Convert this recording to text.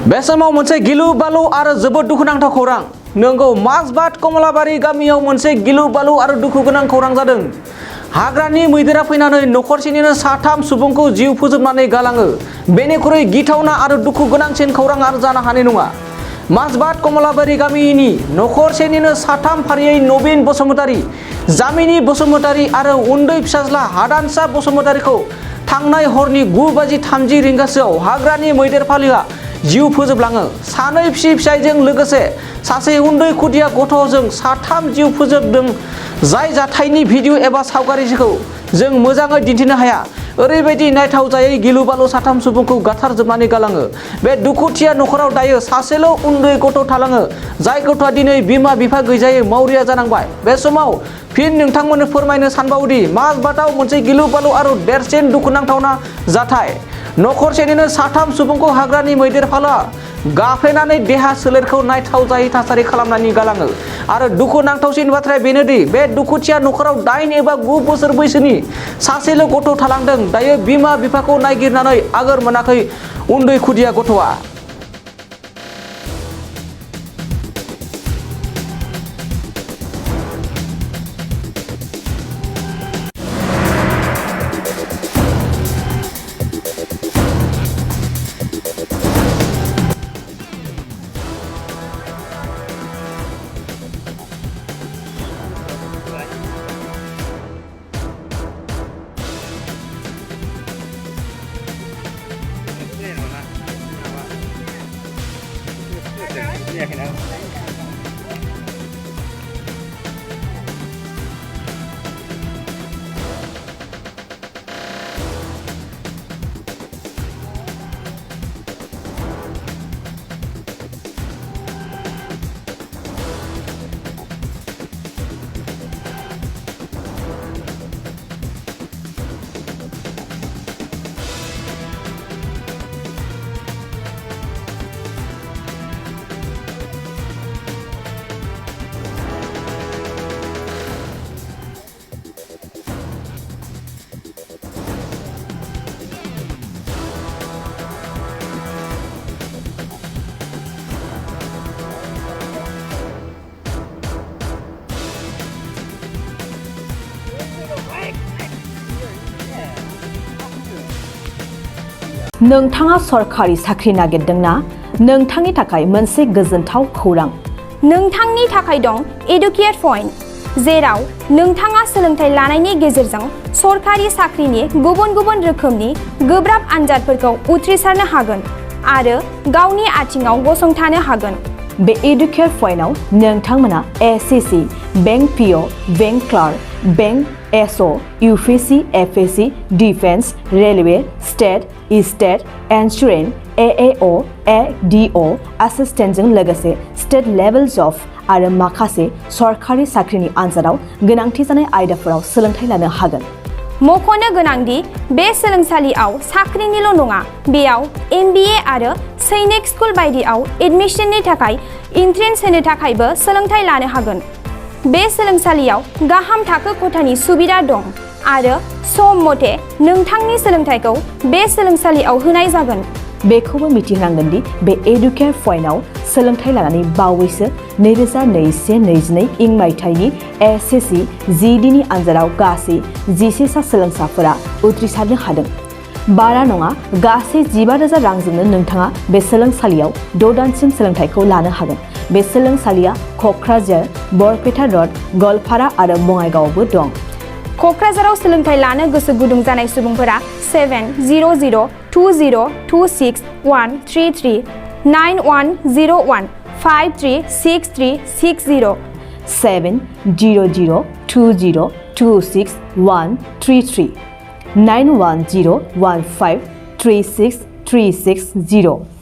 बे समाव मोनसे गिलु बालु आरो जोबोद दुखुनांथाव खौरां नंगौ माजबाट कमलाबारि गामियाव मोनसे गिलु बालु आरो दुखु गोनां खौरां जादों। हाग्रानि मैदेरा फैनानै नखरसेनिनो साथाम सुबुंखौ जिउ फोजोबनानै गालाङो। बेनिख्रुइ गिथावना आरो दुखु गोनांसिन खौरां आरो जानो हानाय नङा। माजबाट कमलाबारि गामिनि नखरसेनिनो साथाम फारियै नबिन बसुमतारी, जामिनी बसुमतारी आरो उन्दै फिसाज्ला हादानसा बसुमतारीखौ थांनाय हरनि 9:30 रिंगासोआव हाग्रानि मैदेर फालोआ जिउ फोजोबलाङो। सानै फिसायजों लोगोसे सासे उन्दै खुदिया गथ'जों साथाम जिउ फोजोबदों। जाय जाथायनि भिडिअ एबा सावगारिखौ जों मोजाङै दिन्थिनो हाया। ओरैबायदि नायथावजायै गिलु बालु साथाम सुबुंखौ गाथारजोबनानै गालाङो। बे दुखुथिया नखराव दायो सासेल' उन्दै गथ' थालाङो। जाय गथ'आ दिनै बिमा बिफा गैजायै मावरिया जानांबाय। बे समाव फिन नोंथांमोननो फोरमायनो सानबावदि माजबाटआव मोनसे गिलु बालु आरो देरसिन दुखुनांथावना जाथाय। नखरसेनिनो साथाम सुबुंखौ हाग्रानि मैदेर फालोआ गाफ्लेनानै देहा सोलेरखौ नायथावजायै थासारि खालामनानै गालाङो। आरो दुखुनांथावसिन बाथ्राया बेनोदि बे दुखुथिया नखराव 8 एबा 9 बोसोर बैसोनि सासेल' गथ' थालांदों। दायो बिमा बिफाखौ नागिरनानै आगोर मोनाखै उन्दै खुदिया गथ'आ। नोंथाङा सरकारि साख्रि नागिरदोंना? नोंथांनि थाखाय मोनसे गोजोनथाव खौरां। नोंथांनि थाखाय दं एडुकेट पइन्ट, जेराव नोंथाङा सोलोंथाइ लानायनि गेजेरजों सरकारि साख्रिनि गुबुन गुबुन रोखोमनि गोब्राब आनजादफोरखौ उथ्रिसारनो हागोन आरो गावनि आथिङाव गसंथानो हागोन। बे एडुकेट पइन्टआव नोंथांमोना SSC, bank PO, bank clerk, bank SO, UPSC, FSC, defence, railway, state insurance, AAO, ADO एसिस्टेन्टजों लोगोसे स्टेट लेभेल जब आरो माखासे सरकारि साख्रिनि आनजादाव गोनांथि जानाय आयदाफोराव सोलोंथाइ लानो हागोन। मख'नो गोनांदि बे सोलोंसालियाव साख्रिनिल' नङा, बेयाव एमबिए आरो सैनिक स्कुल बायदियाव एडमिशननि थाखाय एन्ट्रेन्स होनो थाखायबो सोलोंथाइ लानो हागोन। बे सोलोंसालियाव गाहाम थाखो खथानि सुबिदा दं आरो सम मथे नोंथांनि सोलोंथाइखौ बे सोलोंसालियाव होनाय जागोन। बेखौबो मिथिनांगोन दि बे एडुकेट पइन्टआव सोलोंथाइ लानानै बावैसो 2021-22 इं मायथाइनि एसएससि जिडिनि आनजादाव गासै 11 सा सोलोंसाफोरा उथ्रिसारनो हादों। बारा नङा, गासै 15,000 रांजोंनो नोंथाङा बे सोलोंसालियाव 6 दानसिम सोलोंथाइखौ लानो हागोन। बे सोलोंसालिया क'क्राझार, बरपेटा रड, गवालपारा आरो बङाइगावआवबो दं। क'क्राझाराव सोलोंथाइ लानो गोसो गुदुं जानाय सुबुंफोरा 70020263133 9101 536360 70020263133 9101536360